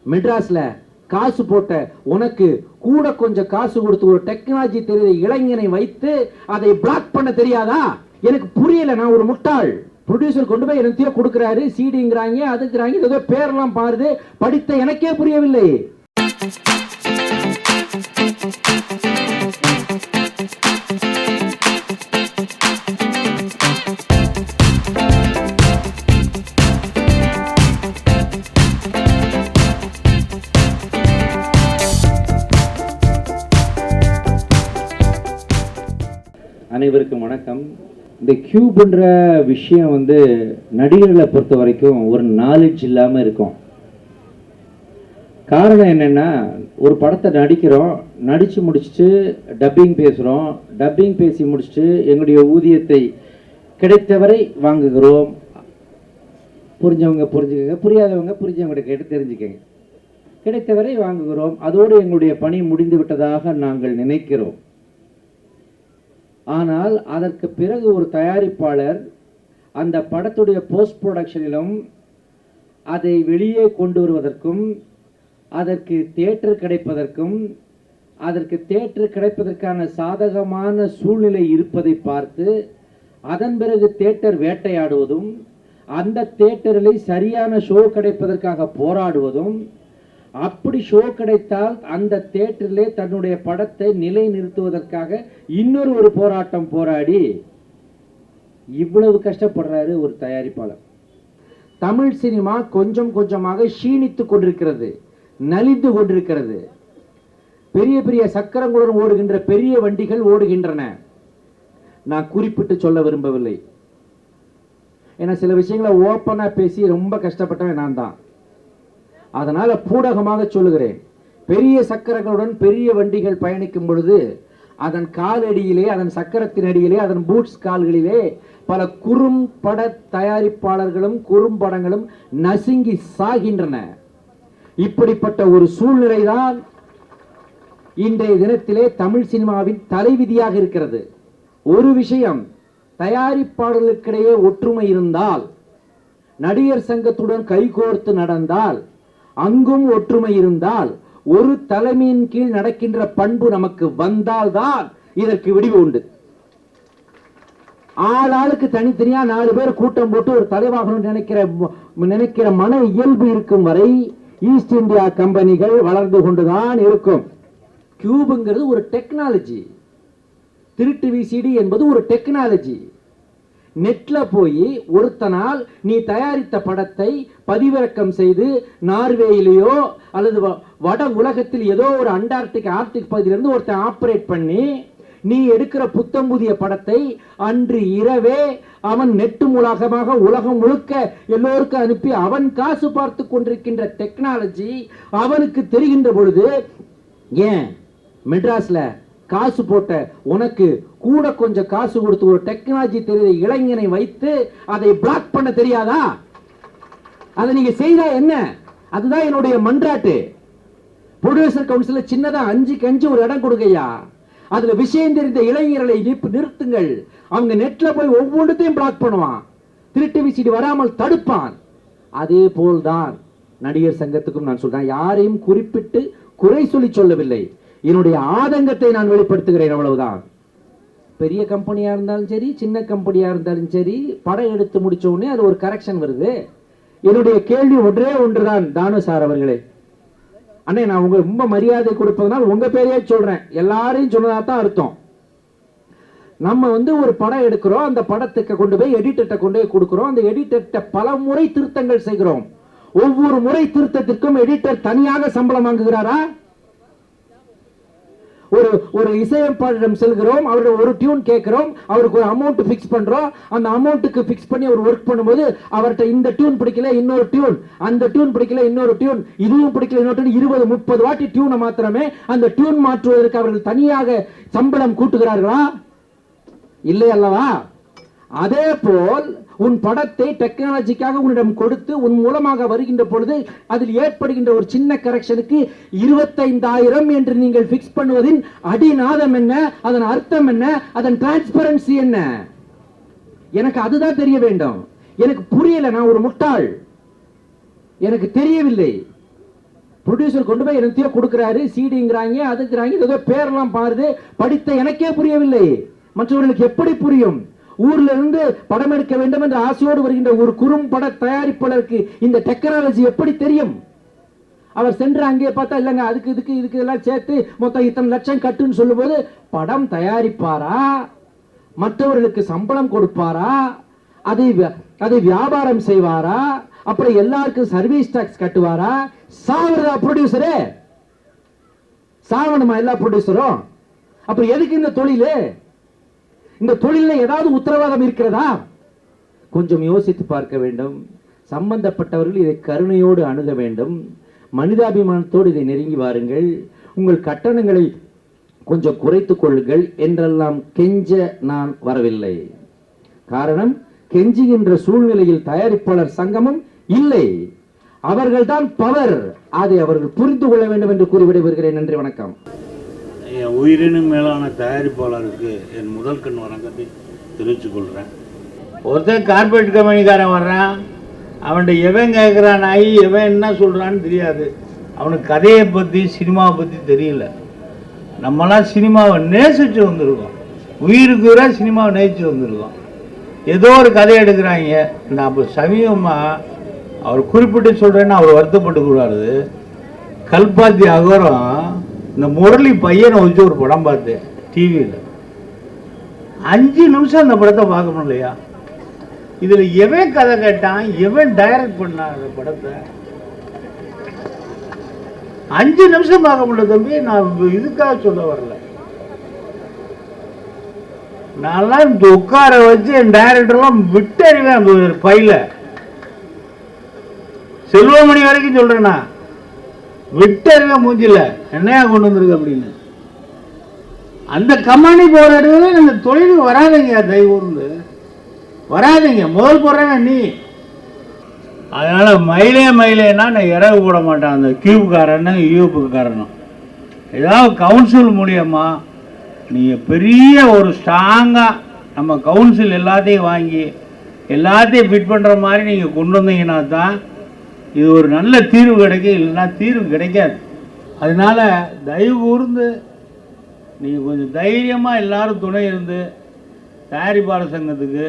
மெட்ராஸ்ல காசு போட்ட உனக்கு கூட கொஞ்சம் காசு கொடுத்து ஒரு டெக்னாலஜி தெரியாத இளைஞனை வைத்து அதை பிளாக் பண்ண தெரியாதா? எனக்கு புரியல. நான் ஒரு முட்டாள். ப்ரொடியூசர் கொண்டு போய் எனத்தையோ கொடுக்கிறாரு, சிடிங்கிறாங்க, அதுக்குறாங்க, ஏதோ பேரெல்லாம் பாருது, படித்த எனக்கே புரியவில்லை. அனைவருக்கும் வணக்கம். இந்த கியூப்ன்ற விஷயம் நடிகர்களை பொறுத்த வரைக்கும் ஒரு நாலேஜ் இல்லாமல் இருக்கும். காரணம் என்னென்னா, ஒரு படத்தை நடிக்கிறோம், நடித்து முடிச்சுட்டு டப்பிங் பேசுகிறோம், டப்பிங் பேசி முடிச்சுட்டு எங்களுடைய ஊதியத்தை கிடைத்தவரை வாங்குகிறோம். புரிஞ்சவங்க புரிஞ்சுக்கங்க, புரியாதவங்க புரிஞ்சவங்க கேட்டு தெரிஞ்சுக்கங்க. கிடைத்தவரை வாங்குகிறோம், அதோடு எங்களுடைய பணி முடிந்து விட்டதாக நாங்கள் நினைக்கிறோம். ஆனால் அதற்கு பிறகு ஒரு தயாரிப்பாளர் அந்த படத்துடைய போஸ்ட் ப்ரொடக்ஷனிலும் அதை வெளியே கொண்டு வருவதற்கும், அதற்கு தியேட்டர் கிடைப்பதற்கும், அதற்கு தியேட்டர் கிடைப்பதற்கான சாதகமான சூழ்நிலை இருப்பதை பார்த்து அதன் பிறகு தியேட்டர் வேட்டையாடுவதும், அந்த தியேட்டரில் சரியான ஷோ கிடைப்பதற்காக போராடுவதும், அப்படி ஷோ கிடைத்தால் அந்த தியேட்டரிலே தன்னுடைய படத்தை நிலை நிறுத்துவதற்காக இன்னொரு போராட்டம் போராடி இவ்வளவு கஷ்டப்படுறாரு ஒரு தயாரிப்பாளர். தமிழ் சினிமா கொஞ்சம் கொஞ்சமாக க்ஷீணித்துக் கொண்டிருக்கிறது, நலிந்து கொண்டிருக்கிறது. பெரிய பெரிய சக்கரங்களுடன் ஓடுகின்ற பெரிய வண்டிகள் ஓடுகின்றன. நான் குறிப்பிட்டு சொல்ல விரும்பவில்லை, ஏன்னா சில விஷயங்களை ஓப்பனா பேசி ரொம்ப கஷ்டப்பட்டவன் நான் தான். அதனால பூடகமாக சொல்லுகிறேன், பெரிய சக்கரங்களுடன் பெரிய வண்டிகள் பயணிக்கும் பொழுது அதன் காலடியிலே, அதன் சக்கரத்தின் அடியிலே, அதன் பூட்ஸ் கால்களிலே பல குறும்பட தயாரிப்பாளர்களும் குறும்படங்களும் நசுங்கி சாகின்றன. இப்படிப்பட்ட ஒரு சூழ்நிலை தான் இன்றைய தினத்திலே தமிழ் சினிமாவின் தலைவிதியாக இருக்கிறது. ஒரு விஷயம், தயாரிப்பாளர்களுக்கிடையே ஒற்றுமை இருந்தால், நடிகர் சங்கத்துடன் கைகோர்த்து நடந்தால், அங்கும் ஒற்றுமை இருந்தால், ஒரு தலைமையின் கீழ் நடக்கின்ற பண்பு நமக்கு வந்தால்தான் இதற்கு விடிவு உண்டு. ஆளாளுக்கு தனித்தனியா 4 பேர் கூட்டம் போட்டு ஒரு தலைவாகணும் நினைக்கிற மன இயல்பு இருக்கும் வரை ஈஸ்ட் இந்தியா கம்பெனிகள் வளர்ந்து கொண்டுதான் இருக்கும். கியூப்ங்கிறது ஒரு டெக்னாலஜி, திருட்டு விசிடி என்பது ஒரு டெக்னாலஜி. நெட்ல போய் ஒருத்தனால் நீ தயாரித்த படத்தை பதிவிறக்கம் செய்து நார்வேயிலேயோ அல்லது வட உலகத்தில் ஏதோ ஒரு ஆர்டிக் பகுதியிலிருந்து ஒருத்தன் ஆபரேட் பண்ணி நீ எடுக்கிற புத்தம் புதிய படத்தை அன்று இரவே அவன் நெட்டு மூலமாக உலகம் முழுக்க எல்லோருக்கும் அனுப்பி அவன் காசு பார்த்து கொண்டிருக்கின்ற டெக்னாலஜி அவனுக்கு தெரிகின்ற பொழுது, ஏன் மெட்ராஸ்ல காசு போட்ட உனக்கு கூட கொஞ்சம் காசு கொடுத்து ஒரு டெக்னாலஜி தெரியாத இளைஞனை வைத்து அதை பிளாக் பண்ண தெரியாதா? அதை நீங்க செய்தா என்ன? அதுதான் என்னுடைய மன்றாட்டு. ப்ரொடியூசர் கவுன்சில் சின்னதா 5க்கு 5 ஒரு இடம் கொடுங்கய்யா. அதுல விஷயம் தெரிந்த இளைஞர்களை நிறுத்துங்கள். அவங்க நெட்ல போய் ஒவ்வொன்றையும் பிளாக் பண்ணுவான், திருட்டு விசிடி வராமல் தடுப்பான். அதே போல்தான் நடிகர் சங்கத்துக்கும் நான் சொல்றேன். யாரையும் குறிப்பிட்டு குறை சொல்லவில்லை, என்னுடைய ஆதங்கத்தை நான் வெளிப்படுத்துகிறேன், அவ்வளவுதான். பெரிய கம்பெனியா இருந்தாலும் சரி, சின்ன கம்பெனியா இருந்தாலும் சரி, படம் எடுத்து முடிச்ச உடனே அது ஒரு கரெக்ஷன் வருது. என்னுடைய கேள்வி ஒன்றே ஒன்றுதான் தானு சார் அவர்களே. அண்ணே, நான் உங்க ரொம்ப மரியாதை கொடுப்பதனால் உங்க பேரையே சொல்றேன், எல்லாரையும் சொன்னதா தான் அர்த்தம். நம்ம ஒரு படம் எடுக்கிறோம், அந்த படத்துக்கு கொண்டு போய் எடிட்டர்கிட்ட கொண்டு போய் கொடுக்கிறோம். அந்த எடிட்டர்கிட்ட பல முறை திருத்தங்கள் செய்கிறோம். ஒவ்வொரு முறை திருத்தத்திற்கும் எடிட்டர் தனியாக சம்பளம் வாங்குகிறாரா? ஒரு இசையமைப்பாளரிடம் செல்கிறோம், அவருடைய ஒரு டியூன் கேட்கிறோம், அவருக்கு ஒரு அமௌண்ட் பிக்ஸ் பண்றோம். அந்த அமௌண்ட்டுக்கு பிக்ஸ் பண்ணி அவர் ஒர்க் பண்ணும்போது அவர்கிட்ட இந்த டியூன் பிடிக்கல, இன்னொரு டியூன், அந்த டியூன் பிடிக்கல, இன்னொரு டியூன், இதுவும் பிடிக்கல, இன்னொரு டியூன், 20-30 வாட்டி டியூனை மாத்திரமே. அந்த டியூன் மாற்றுவதற்கு அவர்கள் தனியாக சம்பளம் கூட்டுகிறார்களா? இல்லை அல்லவா? அதே போல் உன் படத்தை டெக்னாலஜிக்காக உன்னிடம் கொடுத்து உன் மூலமாக வருகின்ற பொழுது அதில் ஏற்படுகின்ற ஒரு சின்ன கரெக்ஷனுக்கு 25,000 என்று நீங்கள் பிக்ஸ் பண்ணுவதின் அடிநாதம் என்ன, அதன் அர்த்தம் என்ன, அதன் டிரான்ஸ்பரன்சி என்ன? எனக்கு அதுதான் தெரிய வேண்டும். எனக்கு புரியல, நான் ஒரு முட்டாள், எனக்கு தெரியவில்லை. ப்ரொடியூசர் கொண்டு போய் என்னத்தையோ கொடுக்குறாரு, சிடிங்கிறாங்க, அதுங்கிறாங்க, ஏதோ பேரெல்லாம் பாருது. படித்த எனக்கே புரியவில்லை, மற்றவர்களுக்கு எப்படி புரியும்? ஊர்ல இருந்து படம் எடுக்க வேண்டும் என்ற ஆசையோடு வருகின்ற ஒரு குறும்பட தயாரிப்பாளருக்கு இந்த டெக்னாலஜி எப்படி தெரியும்? அவர் சென்று அங்கே பார்த்தா இல்லைங்க, அதுக்கு இதுக்கு இதுக்கு எல்லாம் சேர்த்து மொத்தம் இத்தனை லட்சம் கட்டுன்னு சொல்லும் போது படம் தயாரிப்பாரா, மற்றவர்களுக்கு சம்பளம் கொடுப்பாரா, அதை வியாபாரம் செய்வாரா, அப்புறம் எல்லாருக்கும் சர்வீஸ் டாக்ஸ் கட்டுவாரா? சாவரதா ப்ரொடியூசரே? சாவணுமா எல்லா ப்ரொடியூசரும்? அப்புறம் எதுக்கு இந்த தொழில்? இந்த தொழில ஏதாவது உத்தரவாதம் இருக்கிறதா? கொஞ்சம் யோசித்து பார்க்க வேண்டும். சம்பந்தப்பட்டவர்கள் இதை கருணையோடு அணுக வேண்டும். மனிதாபிமானத்தோடு இதை நெருங்கி வாருங்கள். உங்கள் கட்டணங்களை கொஞ்சம் குறைத்துக் கொள்ளுங்கள் என்றெல்லாம் கெஞ்ச நான் வரவில்லை. காரணம், கெஞ்சுகின்ற சூழ்நிலையில் தயாரிப்பாளர் சங்கமும் இல்லை. அவர்கள்தான் பவர். அதை அவர்கள் புரிந்து கொள்ள வேண்டும் என்று கூறி விடைபெறுகிறேன். நன்றி, வணக்கம். என் உயிரினும் மேலான தயாரிப்பாளருக்கு என் முதல் கண் வணக்கத்தை தெரிவித்துக் கொள்கிறேன். ஒருத்தர் கார்பரேட் கம்பெனிக்காரன் வர்றான், அவன்கிட்ட எவன் கேட்குறான் ஆகி எவன் என்ன சொல்கிறான்னு தெரியாது. அவனுக்கு கதையை பற்றி சினிமாவை பற்றி தெரியல. நம்மளாம் சினிமாவை நேசித்து வந்திருக்கோம், உயிருக்கு உயிராக சினிமாவை நேசித்து வந்திருக்கோம். ஏதோ ஒரு கதை எடுக்கிறாங்க. நான் அப்போ சமீபமாக அவர் குறிப்பிட்டு சொல்கிறேன்னு அவர் வருத்தப்பட்டு கூடாது. கல்பாத்தி அகரம் இந்த முரளி பையனை வச்சு ஒரு படம் பார்த்தேன் டிவியில். 5 நிமிஷம் அந்த படத்தை பார்க்க முடியலையா? இதில் எவன் கதை கேட்டான், எவன் டைரக்ட் பண்ணான் அந்த படத்தை? 5 நிமிஷம் பார்க்க முடியல தம்பி. நான் இதுக்காக சொல்ல வரல. நான்லாம் இந்த உட்கார வச்சு என் டைரக்டர்லாம் விட்டறிவேன். அந்த பையில செல்வமணி வரைக்கும் சொல்றேன்னா விட்டறிவேன். மூஞ்சில என்னையா கொண்டு வந்திருக்கு அப்படின்னு. அந்த கம்பெனி போற இடத்துல இந்த தொழிலுக்கு வராதிங்க, தயவுந்து வராதிங்க. முதல் போடுறேன் நீ. அதனால மயிலேன்னா நான் இறகு போட மாட்டேன். அந்த கியூப்காரனும் யூப்புக்காரனும் ஏதாவது கவுன்சில் மூலியமா நீங்கள் பெரிய ஒரு ஸ்ட்ராங்காக நம்ம கவுன்சில் எல்லாத்தையும் வாங்கி எல்லாத்தையும் ஃபிட் பண்ணுற மாதிரி நீங்கள் கொண்டு வந்தீங்கன்னா தான் இது ஒரு நல்ல தீர்வு கிடைக்கும். இல்லைன்னா தீர்வு கிடைக்காது. அதனால தயவு கூர்ந்து நீங்கள் கொஞ்சம் தைரியமாக எல்லாரும் துணை இருந்து தயாரிப்பாளர் சங்கத்துக்கு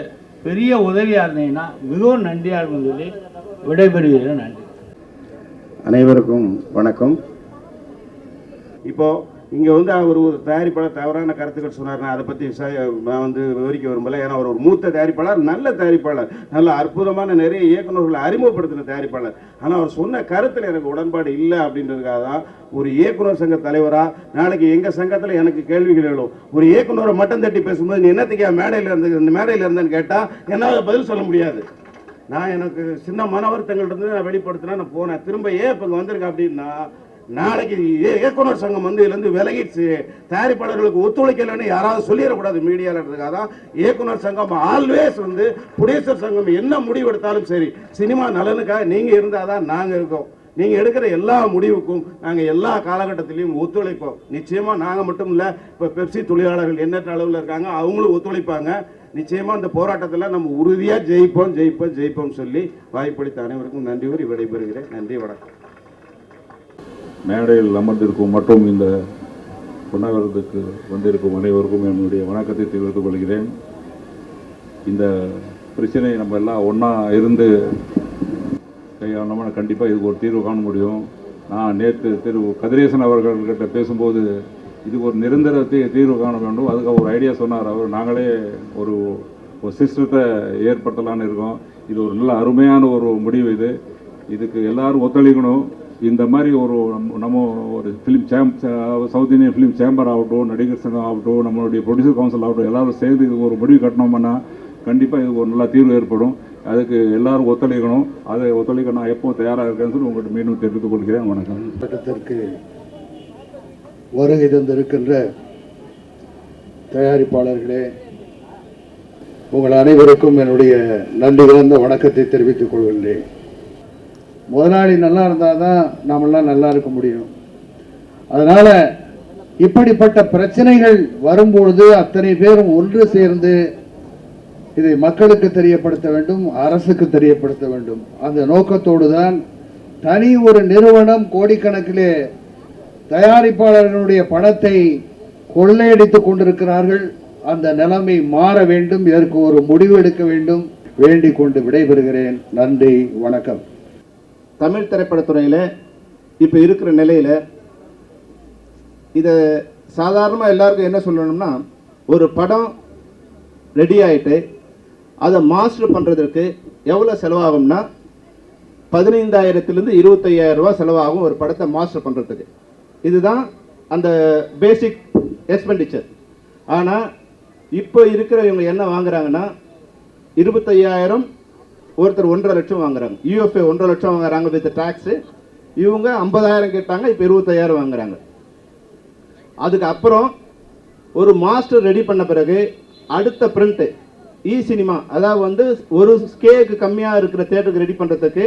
பெரிய உதவியாக இருந்தீங்கன்னா மிகவும் நன்றியாக இருக்குன்னு சொல்லி விடைபெறுகிறேன். நன்றி. அனைவருக்கும் வணக்கம். இப்போ இங்கே அவர் ஒரு தயாரிப்பாளர் தவறான கருத்துக்கள் சொன்னார்னா அதை பற்றி நான் விவரிக்க விரும்பலை. ஏன்னா அவர் ஒரு மூத்த தயாரிப்பாளர், நல்ல தயாரிப்பாளர், நல்ல அற்புதமான நிறைய இயக்குநர்களை அறிமுகப்படுத்தின தயாரிப்பாளர். ஆனால் அவர் சொன்ன கருத்தில் எனக்கு உடன்பாடு இல்லை அப்படின்றதுக்காக தான் ஒரு இயக்குனர் சங்க தலைவராக நாளைக்கு எங்கள் சங்கத்தில் எனக்கு கேள்விகள் எழும். ஒரு இயக்குனரை மட்டும் தட்டி பேசும்போது நீ என்னத்துக்கு மேடையில் இந்த மேடையில் இருந்தேன்னு கேட்டால் என்னால் பதில் சொல்ல முடியாது. நான் எனக்கு சின்ன மன வருத்தங்கள் இருந்து நான் வெளிப்படுத்தினா நான் போனேன். திரும்ப இப்போ இங்கே வந்திருக்கேன் அப்படின்னா நாளைக்கு இயக்குனர் சங்கம் இதுலேருந்து விலகிடுச்சு, தயாரிப்பாளர்களுக்கு ஒத்துழைக்கலன்னு யாராவது சொல்லிடக்கூடாது மீடியாவில். இருக்கிறதுக்காக தான் இயக்குனர் சங்கம் ஆல்வேஸ் ப்ரொடியூசர் சங்கம் என்ன முடிவு எடுத்தாலும் சரி, சினிமா நலனுக்காக நீங்கள் இருந்தால் தான் நாங்கள் இருக்கோம். நீங்கள் எடுக்கிற எல்லா முடிவுக்கும் நாங்கள் எல்லா காலகட்டத்திலையும் ஒத்துழைப்போம். நிச்சயமாக நாங்கள் மட்டும் இல்லை, இப்போ பெப்சி தொழிலாளர்கள் எண்ணற்ற அளவில் இருக்காங்க, அவங்களும் ஒத்துழைப்பாங்க. நிச்சயமாக இந்த போராட்டத்தில் நம்ம உறுதியாக ஜெயிப்போம் சொல்லி வாய்ப்பளித்த அனைவருக்கும் நன்றி கூறி விடைபெறுகிறேன். நன்றி, வணக்கம். மேடையில் அமர்ந்திருக்கும் மற்றும் இந்த உண்ணாவிரதத்துக்கு வந்திருக்கும் அனைவருக்கும் என்னுடைய வணக்கத்தை தெரிவித்துக் கொள்கிறேன். இந்த பிரச்சனையை நம்ம எல்லாம் ஒன்றா இருந்து கையாளோம்னா கண்டிப்பாக இதுக்கு ஒரு தீர்வு காண முடியும். நான் நேற்று கதிரேசன் அவர்கள்கிட்ட பேசும்போது இதுக்கு ஒரு நிரந்தர தீர்வு காண வேண்டும், அதுக்கு ஒரு ஐடியா சொன்னார் அவர். நாங்களே ஒரு சிஸ்டத்தை ஏற்படுத்தலான்னு இருக்கோம். இது ஒரு நல்ல அருமையான ஒரு முடிவு. இதுக்கு எல்லாரும் ஒத்துழைக்கணும். இந்த மாதிரி நம்ம ஒரு film south Indian film chamber ஆகட்டும், நடிகர் சங்கம் ஆகட்டும், நம்மளுடைய ப்ரொடியூசர் கவுன்சில் ஆகட்டும், எல்லாரும் சேர்ந்து இது ஒரு முடிவு கட்டணும்னா கண்டிப்பாக இது ஒரு நல்ல தீர்வு ஏற்படும். அதுக்கு எல்லாரும் ஒத்துழைக்கணும். அதை ஒத்துழைக்க நான் எப்போ தயாராக இருக்கேன்னு சொல்லி உங்கள்கிட்ட மீண்டும் தெரிவித்துக் கொள்கிறேன். வணக்கம். சட்டத்திற்கு வருகை தந்திருக்கின்ற தயாரிப்பாளர்களே, உங்கள் அனைவருக்கும் என்னுடைய நன்றி கலந்த வணக்கத்தை தெரிவித்துக் கொள்கின்றேன். முதலாளி நல்லா இருந்தால் தான் நாமெல்லாம் நல்லா இருக்க முடியும். அதனால இப்படிப்பட்ட பிரச்சனைகள் வரும்பொழுது அத்தனை பேரும் ஒன்று சேர்ந்து இதை மக்களுக்கு தெரியப்படுத்த வேண்டும், அரசுக்கு தெரியப்படுத்த வேண்டும். அந்த நோக்கத்தோடு தான் தனி ஒரு நிறுவனம் கோடிக்கணக்கிலே தயாரிப்பாளர்களுடைய பணத்தை கொள்ளையடித்துக் கொண்டிருக்கிறார்கள். அந்த நிலைமை மாற வேண்டும். இதற்கு ஒரு முடிவு எடுக்க வேண்டும். வேண்டிக் கொண்டு விடைபெறுகிறேன். நன்றி, வணக்கம். தமிழ் திரைப்படத்துறையில் இப்போ இருக்கிற நிலையில் இதை சாதாரணமாக எல்லாருக்கும் என்ன சொல்லணும்னா, ஒரு படம் ரெடி ஆகிட்டு அதை மாஸ்டர் பண்ணுறதுக்கு எவ்வளோ செலவாகும்னா 15,000 25,000 ரூபா செலவாகும் ஒரு படத்தை மாஸ்டர் பண்ணுறதுக்கு. இதுதான் அந்த பேசிக் எக்ஸ்பெண்டிச்சர். ஆனால் இப்போ இருக்கிற இவங்க என்ன வாங்குறாங்கன்னா 25,000, ஒருத்தர் 1.5 லட்சம் வாங்குறாங்க. யூஎஃப்ஏ 1.5 லட்சம் வாங்குறாங்க வித் டாக்ஸு. இவங்க 50,000 கேட்டாங்க, இப்போ 25,000 வாங்குறாங்க. அதுக்கு அப்புறம் ஒரு மாஸ்டர் ரெடி பண்ண பிறகு அடுத்த பிரிண்ட்டு சினிமா, அதாவது வந்து ஒரு ஸ்கேக்கு கம்மியாக இருக்கிற தேட்டருக்கு ரெடி பண்ணுறதுக்கு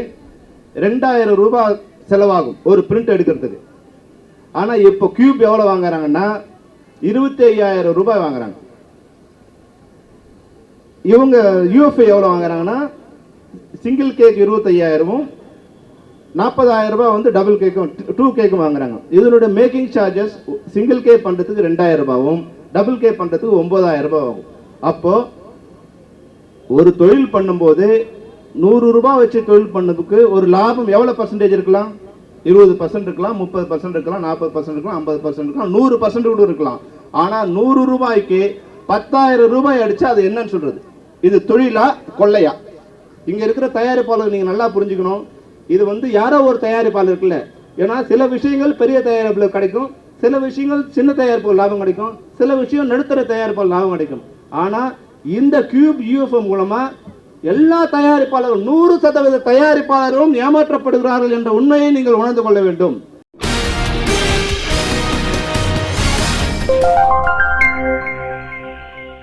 2,000 ரூபாய் செலவாகும் ஒரு பிரிண்ட் எடுக்கிறதுக்கு. ஆனால் இப்போ கியூப் எவ்வளோ வாங்குறாங்கன்னா 25,000 ரூபாய் வாங்குறாங்க. இவங்க யூஎஃப்ஏ எவ்வளோ வாங்குறாங்கன்னா சிங்கிள் கேக் 25,000, 40,000 ரூபாய் வந்து டபுள் கேக்கும் 2 கேக்கும் வாங்குறாங்க. இதனுடைய மேக்கிங் சார்ஜஸ் சிங்கிள் கே பண்ணுறதுக்கு 2,000 ரூபாயும் டபுள் கே பண்ணுறதுக்கு 9,000 ரூபாய் ஆகும். அப்போது ஒரு தொழில் பண்ணும்போது 100 ரூபாய் வச்சு தொழில் பண்ணதுக்கு ஒரு லாபம் எவ்வளோ பர்சன்டேஜ் இருக்கலாம்? 20% இருக்கலாம், 30% இருக்கலாம், 40% இருக்கலாம், 50% இருக்கலாம், 100% கூட இருக்கலாம். ஆனால் 100 ரூபாய்க்கு 10,000 ரூபாய் அடிச்சா அது என்னன்னு சொல்றது? இது தொழிலா கொள்ளையா? இங்க இருக்கிற தயாரிப்பாளர் நீங்க நல்லா புரிஞ்சுக்கணும். இது வந்து யாரோ ஒரு தயாரிப்பாளர் இருக்குல்ல. ஏன்னா சில விஷயங்கள் பெரிய தயாரிப்புகள் கிடைக்கும், சில விஷயங்கள் சின்ன தயாரிப்புகள் லாபம் கிடைக்கும், சில விஷயம் நடுத்தர தயாரிப்புகள் லாபம் கிடைக்கும். ஆனா இந்த கியூப் யூஎஃப்ஏ மூலமா எல்லா தயாரிப்பாளர்களும் 100% தயாரிப்பாளர்களும் ஏமாற்றப்படுகிறார்கள் என்ற உண்மையை நீங்கள் உணர்ந்து கொள்ள வேண்டும்.